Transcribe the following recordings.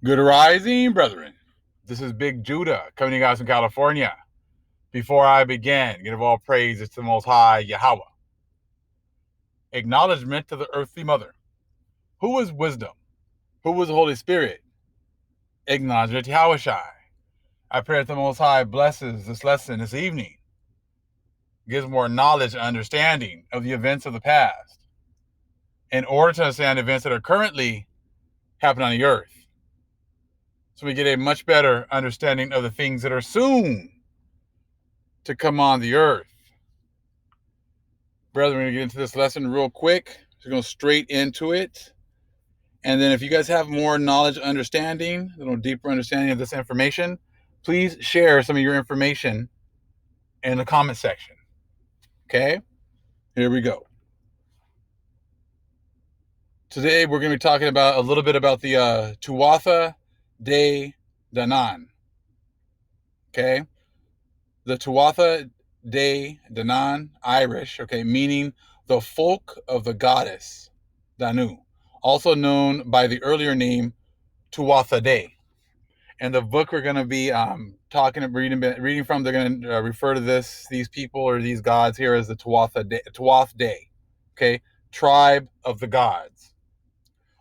Good rising, brethren. This is Big Judah coming to you guys from California. Before I begin, give all praises to the Most High Yahweh. Acknowledgement to the earthly mother. Who is wisdom? Who is the Holy Spirit? Acknowledgement to Yahushai. I pray that the Most High blesses this lesson this evening, gives more knowledge and understanding of the events of the past in order to understand events that are currently happening on the earth. So we get a much better understanding of the things that are soon to come on the earth. Brethren, we're going to get into this lesson real quick. We're going straight into it. And then if you guys have more knowledge, understanding, a little deeper understanding of this information, please share some of your information in the comment section. Okay? Here we go. Today we're going to be talking about a little bit about the Tuatha de Danann. Okay? The Tuatha de Danann, Irish, okay, meaning the folk of the goddess Danu, also known by the earlier name Tuatha de. And the book we're going to be reading from, they're going to refer to these people or these gods here as the Tuath de, okay, tribe of the gods,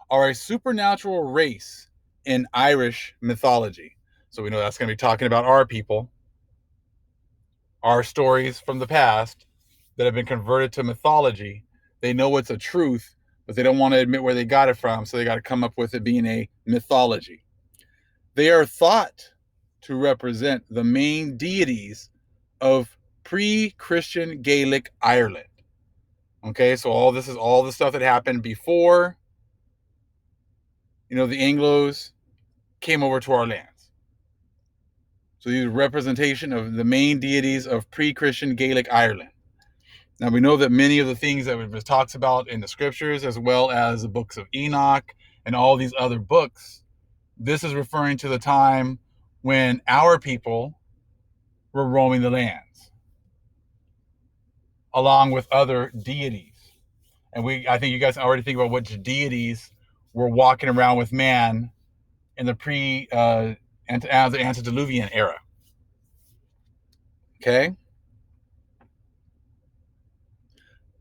are a supernatural race in Irish mythology. So we know that's going to be talking about our people, our stories from the past that have been converted to mythology. They know it's a truth, but they don't want to admit where they got it from, so they got to come up with it being a mythology. They are thought to represent the main deities of pre-Christian Gaelic Ireland. Okay, so all this is all the stuff that happened before, the Anglos came over to our lands. So these are representation of the main deities of pre-Christian Gaelic Ireland. Now we know that many of the things that it talks about in the scriptures, as well as the books of Enoch and all these other books, this is referring to the time when our people were roaming the lands, along with other deities. And I think you guys already think about which deities were walking around with man in the antediluvian era. Okay?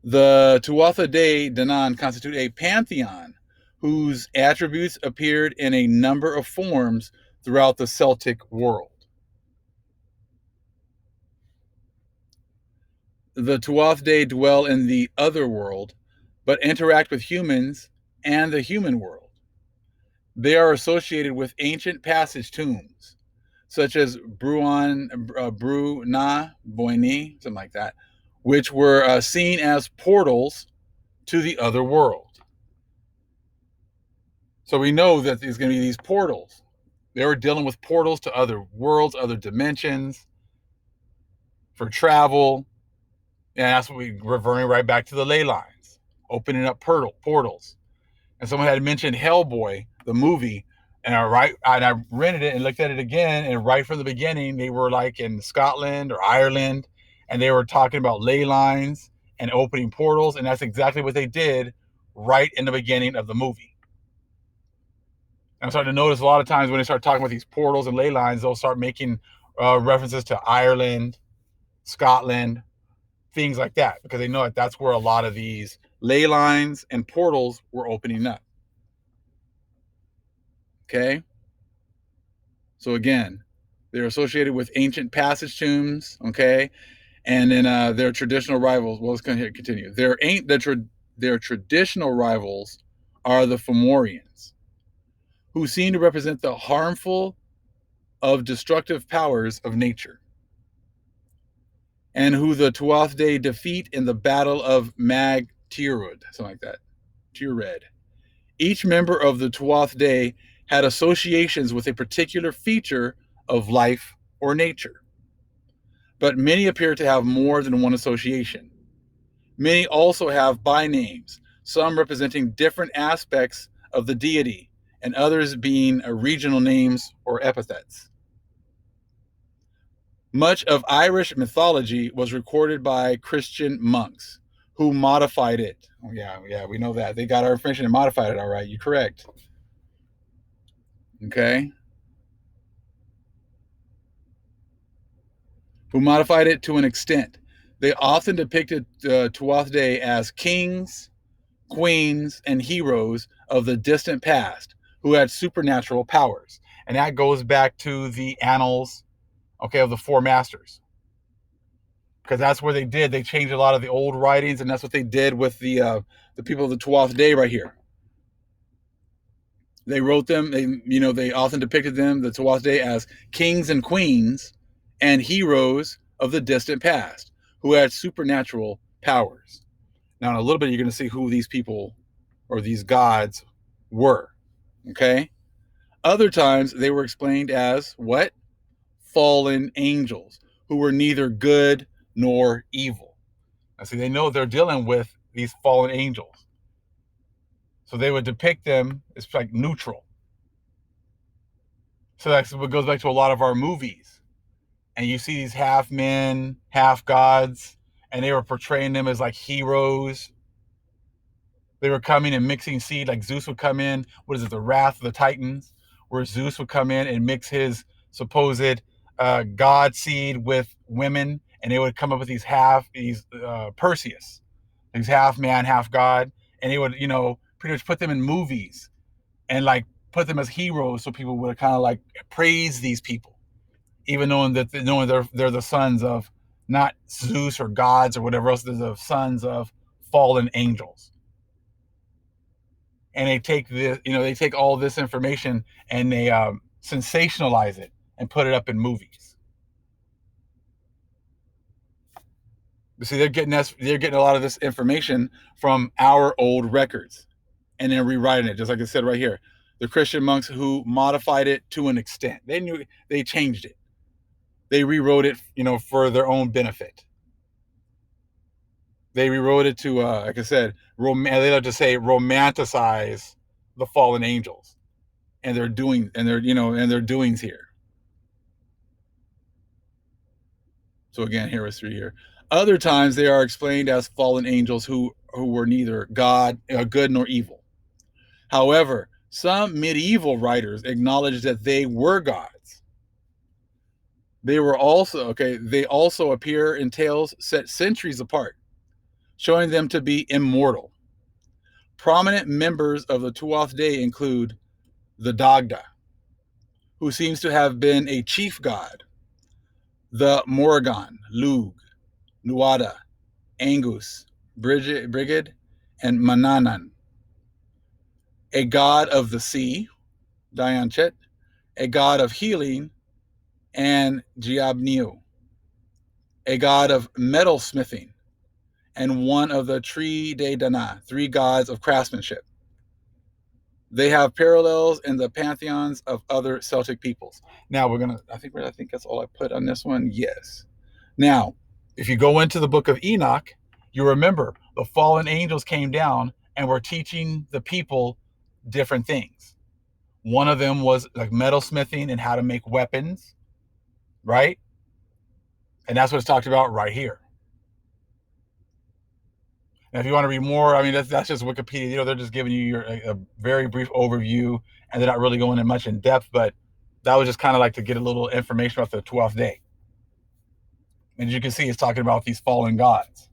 The Tuatha de Danann constitute a pantheon whose attributes appeared in a number of forms throughout the Celtic world. The Tuath de dwell in the other world, but interact with humans and the human world. They are associated with ancient passage tombs, such as Bruna Boini, something like that, which were seen as portals to the other world. So we know that there's going to be these portals. They were dealing with portals to other worlds, other dimensions, for travel. And that's what we're reverting right back to the ley lines, opening up portals. And someone had mentioned Hellboy, the movie, and I rented it and looked at it again, and right from the beginning, they were like in Scotland or Ireland, and they were talking about ley lines and opening portals, and that's exactly what they did right in the beginning of the movie. I'm starting to notice a lot of times when they start talking about these portals and ley lines, they'll start making references to Ireland, Scotland, things like that, because they know that that's where a lot of these ley lines and portals were opening up. Okay? So again, they're associated with ancient passage tombs, okay? And then their traditional rivals, well, let's continue. Their traditional rivals are the Fomorians, who seem to represent the harmful of destructive powers of nature, and who the Tuath de defeat in the Battle of Mag Tirud, something like that, Tired. Each member of the Tuath de had associations with a particular feature of life or nature, but many appear to have more than one association. Many also have bynames, some representing different aspects of the deity, and others being regional names or epithets. Much of Irish mythology was recorded by Christian monks who modified it. Oh, yeah, we know that. They got our information and modified it, all right. You're correct. Okay. Who modified it to an extent. They often depicted Tuatha de as kings, queens, and heroes of the distant past who had supernatural powers. And that goes back to the annals, okay, of the Four Masters. Because that's where they changed a lot of the old writings, and that's what they did with the people of the Tuatha de right here. They wrote them. They often depicted them, the Tuatha de, as kings and queens and heroes of the distant past who had supernatural powers. Now, in a little bit, you're going to see who these people or these gods were. Okay. Other times, they were explained as what? Fallen angels who were neither good nor evil. Now, see, they know they're dealing with these fallen angels. So they would depict them as like neutral. So that's what goes back to a lot of our movies. And you see these half men, half gods, and they were portraying them as like heroes. They were coming and mixing seed, like Zeus would come in. What is it, the Wrath of the Titans, where Zeus would come in and mix his supposed god seed with women, and they would come up with these Perseus, these half man, half god, and they would, pretty much put them in movies and like put them as heroes, so people would kind of like praise these people, even knowing they're the sons of not Zeus or gods or whatever else. They're the sons of fallen angels. And they take all this information and they sensationalize it and put it up in movies. But see, they're getting a lot of this information from our old records, and then rewriting it, just like I said right here. The Christian monks who modified it to an extent, they changed it, they rewrote it, for their own benefit. They rewrote it to, like I said, they like to say romanticize the fallen angels and their doings here. So again, here was 3 here. Other times they are explained as fallen angels who were neither good nor evil. However, some medieval writers acknowledged that they were gods. They also appear in tales set centuries apart, showing them to be immortal. Prominent members of the Tuatha De include the Dagda, who seems to have been a chief god, the Morrigan, Lug, Nuada, Angus, Brigid, and Mananan, a god of the sea, Dianchet, a god of healing, and Giabniu, a god of metal smithing, and one of the Tuatha de Danann, 3 gods of craftsmanship. They have parallels in the pantheons of other Celtic peoples. Now I think that's all I put on this one. Yes. Now, if you go into the book of Enoch, you remember the fallen angels came down and were teaching the people different things. One of them was like metalsmithing and how to make weapons, right? And that's what it's talked about right here. And if you want to read more, I mean, that's just Wikipedia. They're just giving you a very brief overview, and they're not really going in much in depth. But that was just kind of like to get a little information about the 12th day. And as you can see, it's talking about these fallen gods,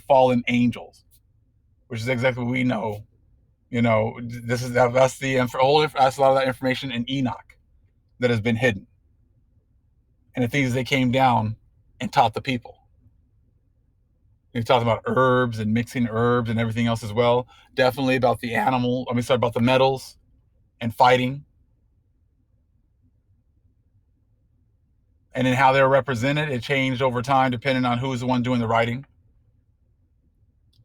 fallen angels, which is exactly what we know. That's a lot of that information in Enoch that has been hidden, and the things they came down and taught the people. We talked about herbs and mixing herbs and everything else as well. Definitely about the about the metals and fighting. And then how they're represented, it changed over time depending on who's the one doing the writing.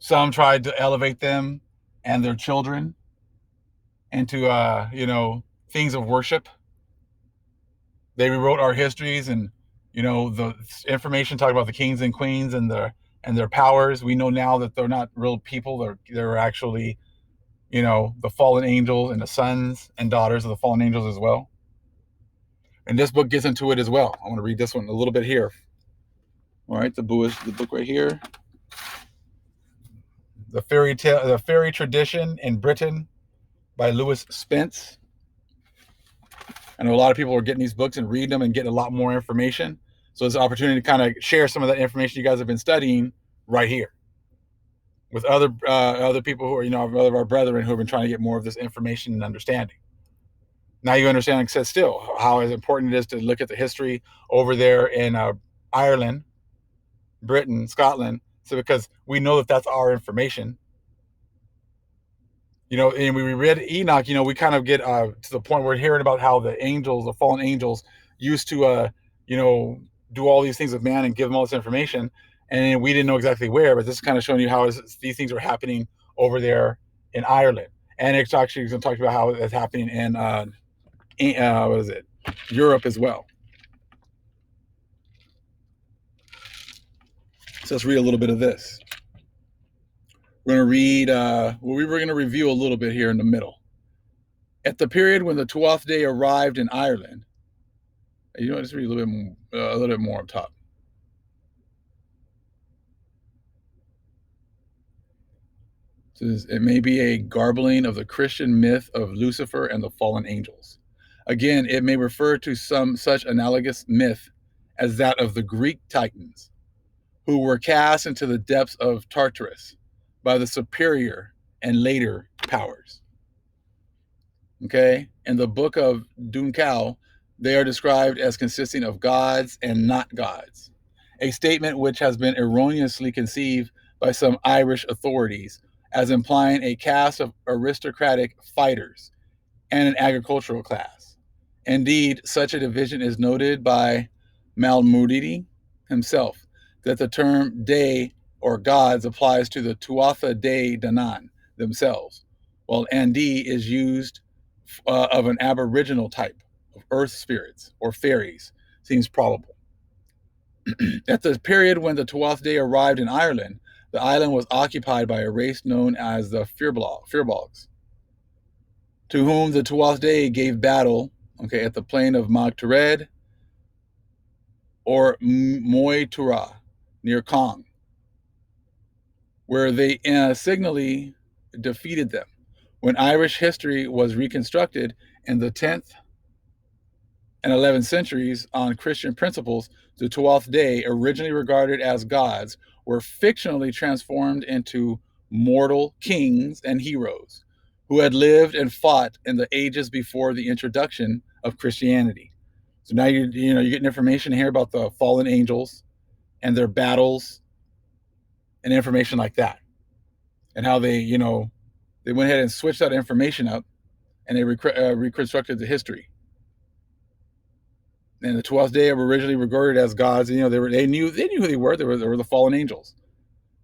Some tried to elevate them and their children into, things of worship. They rewrote our histories, and, the information talking about the kings and queens and their powers. We know now that they're not real people. They're actually, the fallen angels and the sons and daughters of the fallen angels as well. And this book gets into it as well. I want to read this one a little bit here. All right, the book right here. The Fairy Tradition in Britain by Lewis Spence. I know a lot of people are getting these books and reading them and getting a lot more information. So it's an opportunity to kind of share some of that information you guys have been studying right here with other people who are, other of our brethren who have been trying to get more of this information and understanding. Now you understand, like I said, still how important it is to look at the history over there in Ireland, Britain, Scotland. So because we know that that's our information, and we read Enoch, we kind of get to the point where we're hearing about how the angels, the fallen angels, used to, do all these things with man and give them all this information. And we didn't know exactly where, but this is kind of showing you how these things are happening over there in Ireland. And it's actually going to talk about how it's happening in, what is it, Europe as well. So let's read a little bit of this. We're going to read, we were going to review a little bit here in the middle. At the period when the Tuath Day arrived in Ireland, let's read a little bit more up top. It says, it may be a garbling of the Christian myth of Lucifer and the fallen angels. Again, it may refer to some such analogous myth as that of the Greek Titans, who were cast into the depths of Tartarus by the superior and later powers. Okay? In the book of Dunkal, they are described as consisting of gods and not gods, a statement which has been erroneously conceived by some Irish authorities as implying a caste of aristocratic fighters and an agricultural class. Indeed, such a division is noted by Malmudidi himself, that the term day or gods applies to the Tuatha de Danann themselves, while Andi is used of an aboriginal type of earth spirits or fairies, seems probable. At the period when the Tuath Day arrived in Ireland, the island was occupied by a race known as the Firbolgs, to whom the Tuath Day gave battle, at the plain of Magtared or Moytura near Kong, where they signally defeated them. When Irish history was reconstructed in the 10th and 11th centuries on Christian principles, the Tuath Day, originally regarded as gods, were fictionally transformed into mortal kings and heroes who had lived and fought in the ages before the introduction of Christianity. So now you're getting information here about the fallen angels and their battles and information like that, and how they went ahead and switched that information up, and they reconstructed the history. And the Tuath Day were originally regarded as gods. They knew who they were. They were the fallen angels.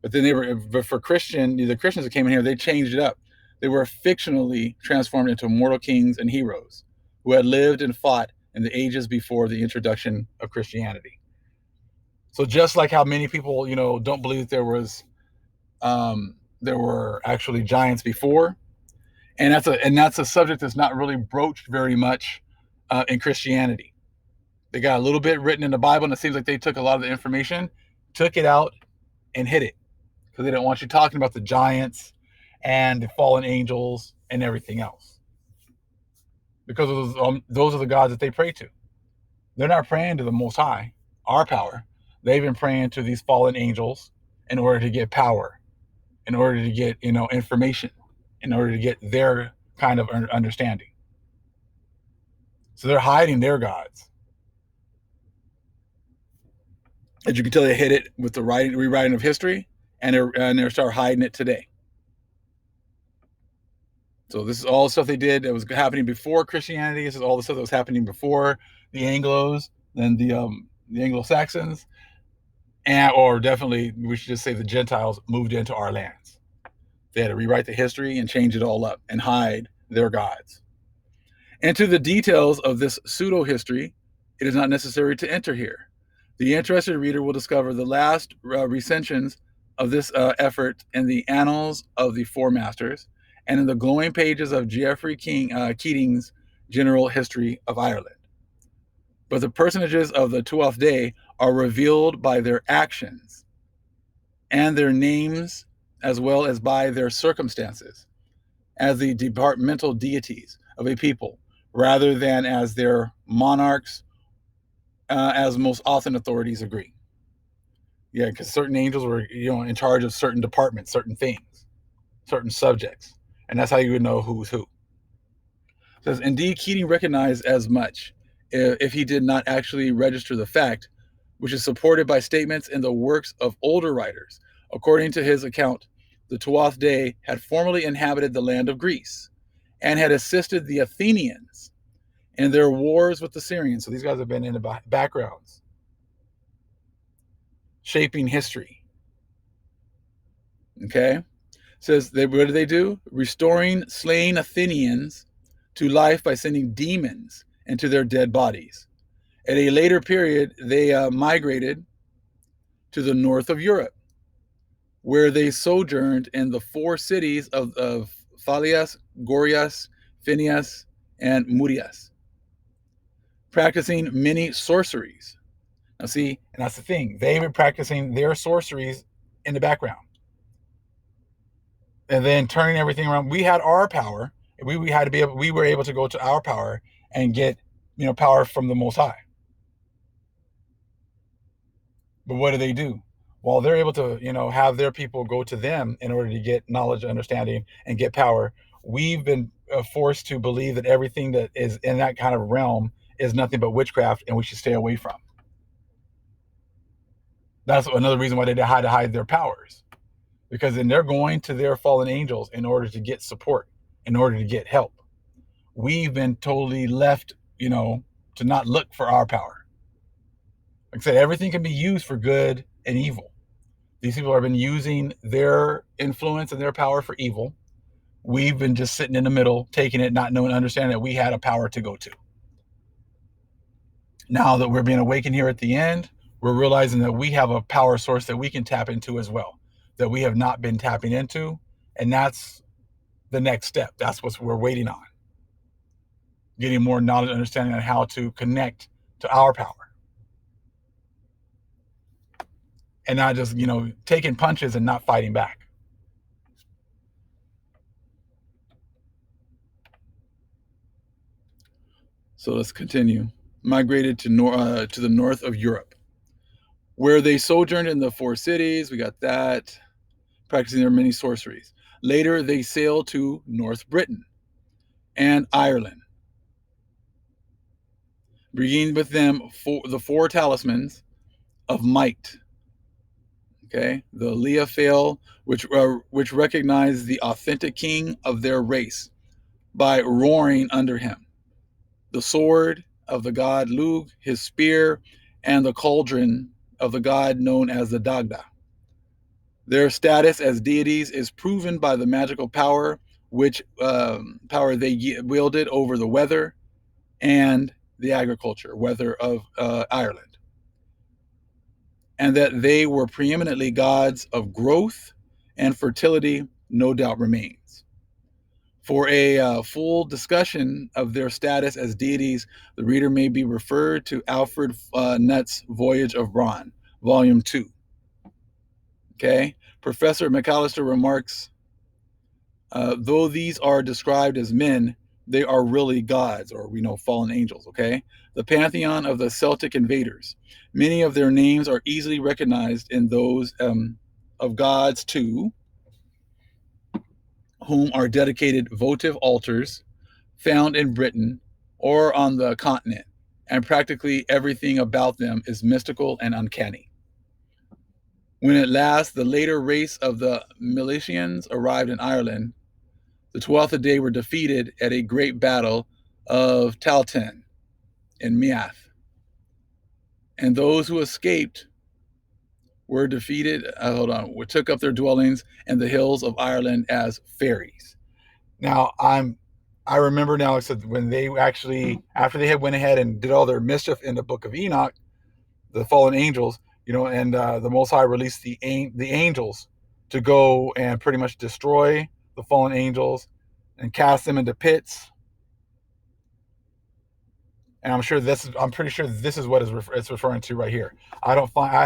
But then the Christians that came in here, they changed it up. They were fictionally transformed into mortal kings and heroes who had lived and fought in the ages before the introduction of Christianity. So just like how many people, don't believe that there were actually giants before, and that's a subject that's not really broached very much in Christianity. They got a little bit written in the Bible, and it seems like they took a lot of the information, took it out, and hid it, because they don't want you talking about the giants and the fallen angels and everything else, because those are the gods that they pray to. They're not praying to the Most High, our power. They've been praying to these fallen angels in order to get power, in order to get information, in order to get their kind of understanding. So they're hiding their gods. As you can tell, they hid it with the rewriting of history, and they're start hiding it today. So this is all the stuff they did that was happening before Christianity. This is all the stuff that was happening before the Anglos, then the Anglo-Saxons, or definitely we should just say the Gentiles moved into our lands. They had to rewrite the history and change it all up and hide their gods. Into the details of this pseudo-history, it is not necessary to enter here. The interested reader will discover the last recensions of this effort in the Annals of the Four Masters and in the glowing pages of Geoffrey Keating's General History of Ireland. But the personages of the Tuath Day are revealed by their actions and their names, as well as by their circumstances, as the departmental deities of a people, rather than as their monarchs, as most often authorities agree. Yeah, because certain angels were, in charge of certain departments, certain things, certain subjects, and that's how you would know who's who. It says, indeed, Keating recognized as much, if he did not actually register the fact, which is supported by statements in the works of older writers. According to his account, the Tuath de had formerly inhabited the land of Greece and had assisted the Athenians in their wars with the Syrians. So these guys have been in the backgrounds, shaping history. Okay? Says, what do they do? Restoring slain Athenians to life by sending demons into their dead bodies. At a later period, they migrated to the north of Europe, where they sojourned in the four cities of Phalias, Gorias, Phineas, and Murias, practicing many sorceries. Now, see, and that's the thing. They've been practicing their sorceries in the background, and then turning everything around. We had our power. We had to be able. We were able to go to our power and get power from the Most High. But what do? Well, they're able to have their people go to them in order to get knowledge, understanding, and get power. We've been forced to believe that everything that is in that kind of realm is nothing but witchcraft, and we should stay away from. That's another reason why they had to hide their powers, because then they're going to their fallen angels in order to get support, in order to get help. We've been totally left, to not look for our power. Like I said, everything can be used for good and evil. These people have been using their influence and their power for evil. We've been just sitting in the middle, taking it, not knowing, understanding that we had a power to go to. Now that we're being awakened here at the end, we're realizing that we have a power source that we can tap into as well, that we have not been tapping into. And that's the next step. That's what we're waiting on. Getting more knowledge, understanding on how to connect to our power. And not just, taking punches and not fighting back. So let's continue. Migrated to the north of Europe, where they sojourned in the four cities. We got that. Practicing their many sorceries. Later, they sailed to North Britain and Ireland, bringing with them the four talismans of might. Okay, the Leofail, which recognized the authentic king of their race by roaring under him. The sword of the god Lugh, his spear, and the cauldron of the god known as the Dagda. Their status as deities is proven by the magical power which power they wielded over the weather and the agriculture, weather of Ireland, and that they were preeminently gods of growth and fertility, no doubt remains. For a full discussion of their status as deities, the reader may be referred to Alfred Nutt's Voyage of Bran, Volume 2. Okay, Professor McAllister remarks, though these are described as men, they are really gods, or we know fallen angels, okay? The pantheon of the Celtic invaders. Many of their names are easily recognized in those of gods to whom are dedicated votive altars found in Britain or on the continent, and practically everything about them is mystical and uncanny. When at last the later race of the Milesians arrived in Ireland, the Tuatha de were defeated at a great battle of Tailteann in Meath, and those who escaped were defeated. Took up their dwellings in the hills of Ireland as fairies. Now I remember now. Except when they actually, after they had went ahead and did all their mischief in the Book of Enoch, the fallen angels, and the Most High released the angels to go and pretty much destroy the fallen angels and cast them into pits. And I'm pretty sure this is what it's referring to right here. I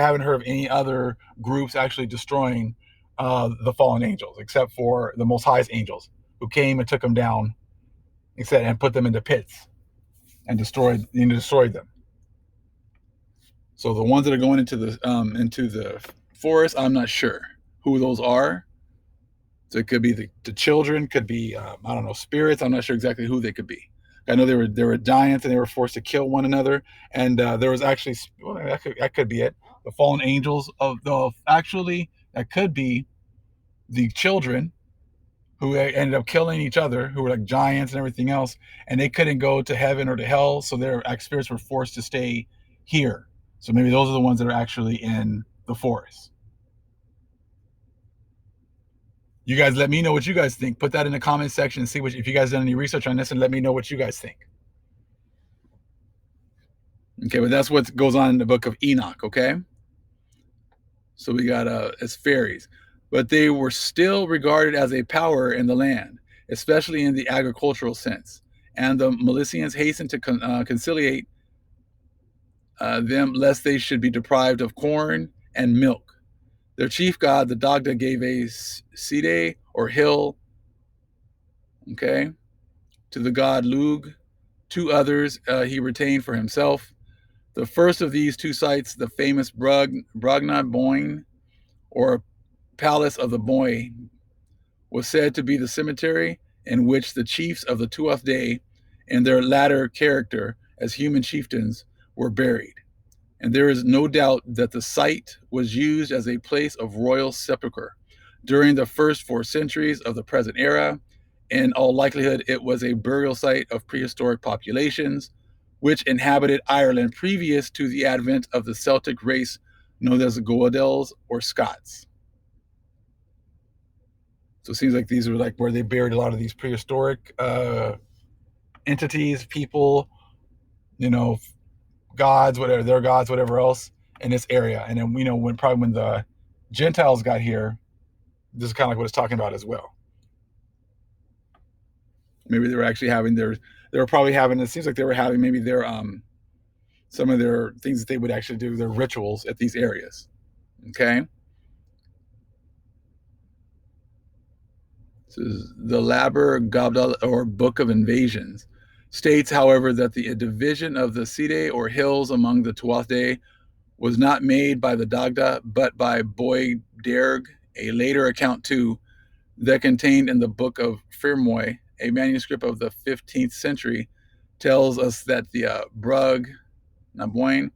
haven't heard of any other groups actually destroying the fallen angels except for the Most High's angels, who came and took them down, and put them into pits. and destroyed them. So the ones that are going into the forest, I'm not sure who those are. So it could be the children, could be I don't know, spirits. I'm not sure exactly who they could be. I know they were giants and they were forced to kill one another. And there was actually, well, that could be it. The fallen angels of the actually that could be the children who ended up killing each other, who were like giants and everything else, and they couldn't go to heaven or to hell, so their spirits were forced to stay here. So maybe those are the ones that are actually in the forest. You guys let me know what you guys think. Put that in the comment section and see if you guys done any research on this, and let me know what you guys think. Okay, but that's what goes on in the book of Enoch, okay? So we got as fairies. But they were still regarded as a power in the land, especially in the agricultural sense. And the Milesians hastened to conciliate them lest they should be deprived of corn and milk. Their chief god, the Dagda, gave a side or hill, okay, to the god Lug. Two others he retained for himself. The first of these two sites, the famous Bragna Boyne, or Palace of the Boyne, was said to be the cemetery in which the chiefs of the Tuath de, in their latter character as human chieftains, were buried. And there is no doubt that the site was used as a place of royal sepulchre during the first 4 centuries of the present era. In all likelihood, it was a burial site of prehistoric populations which inhabited Ireland previous to the advent of the Celtic race known as the Goodels or Scots. So it seems like these are like where they buried a lot of these prehistoric entities, people, you know, gods, whatever, their gods, whatever else in this area. And then, when the Gentiles got here, this is kind of like what it's talking about as well. Maybe they were actually having it seems like they were having maybe their, some of their things that they would actually do, their rituals at these areas. Okay. This is the Laber Gabdal, or Book of Invasions, states, however, that the division of the Side or hills among the Tuath de was not made by the Dagda, but by Boy Derg, a later account too, that contained in the Book of Firmoy, a manuscript of the 15th century, tells us that the Brug Naboin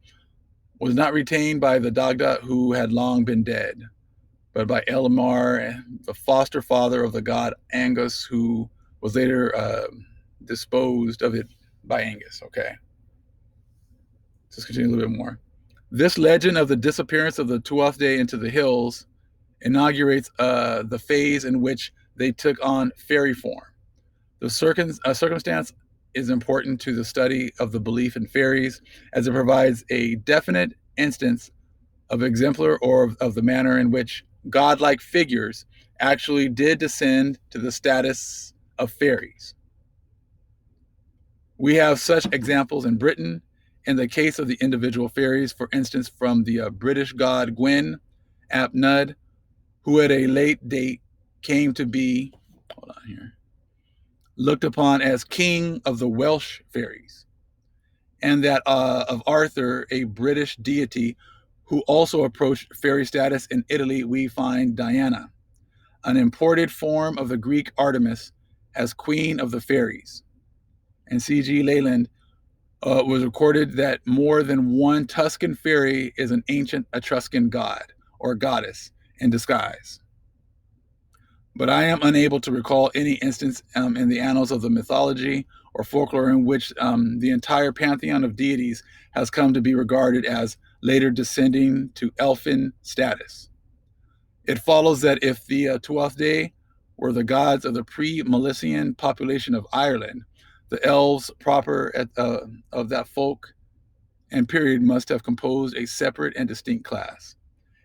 was not retained by the Dagda, who had long been dead, but by Elamar, the foster father of the god Angus, who was later disposed of it by Angus. Okay. Let's continue a little bit more. This legend of the disappearance of the Tuath de into the hills inaugurates the phase in which they took on fairy form. The circumstance is important to the study of the belief in fairies, as it provides a definite instance of exemplar or of the manner in which godlike figures actually did descend to the status of fairies. We have such examples in Britain in the case of the individual fairies, for instance, from the British god Gwyn ap Nudd, who at a late date came to be, looked upon as king of the Welsh fairies, and that of Arthur, a British deity who also approached fairy status. In Italy, we find Diana, an imported form of the Greek Artemis, as queen of the fairies. And C.G. Leyland was recorded that more than one Tuscan fairy is an ancient Etruscan god or goddess in disguise. But I am unable to recall any instance in the annals of the mythology or folklore in which the entire pantheon of deities has come to be regarded as later descending to elfin status. It follows that if the Tuath de were the gods of the pre-Milesian population of Ireland, the elves proper of that folk and period must have composed a separate and distinct class.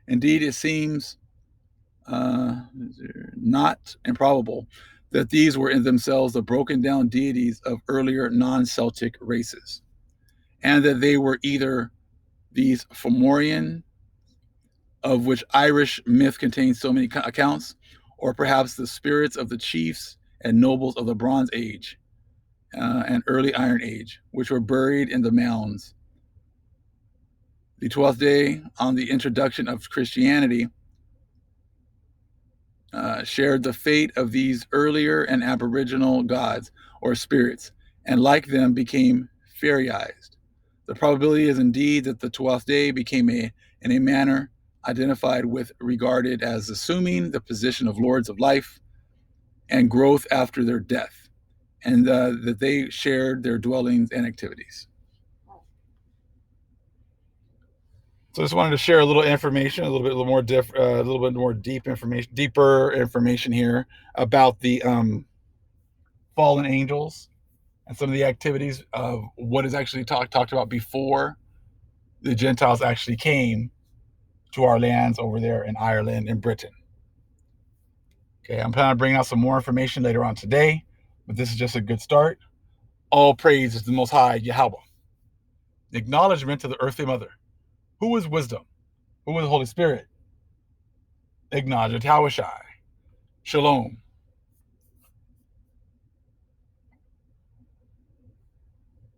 Indeed, it seems not improbable that these were in themselves the broken down deities of earlier non-Celtic races, and that they were either these Fomorian, of which Irish myth contains so many accounts, or perhaps the spirits of the chiefs and nobles of the Bronze Age, and early Iron Age, which were buried in the mounds. The 12th day on the introduction of Christianity shared the fate of these earlier and aboriginal gods or spirits, and like them became fairyized. The probability is indeed that the 12th day became in a manner identified with regarded as assuming the position of lords of life and growth after their death, and that they shared their dwellings and activities. So I just wanted to share a little information, a little bit more deeper information here about the fallen angels and some of the activities of what is actually talked about before the Gentiles actually came to our lands over there in Ireland and Britain. Okay, I'm planning on bringing out some more information later on today, but this is just a good start. All praise is the Most High Yahweh. Acknowledgement to the earthly mother. Who is wisdom? Who is the Holy Spirit? Acknowledge Yahushai. Shalom.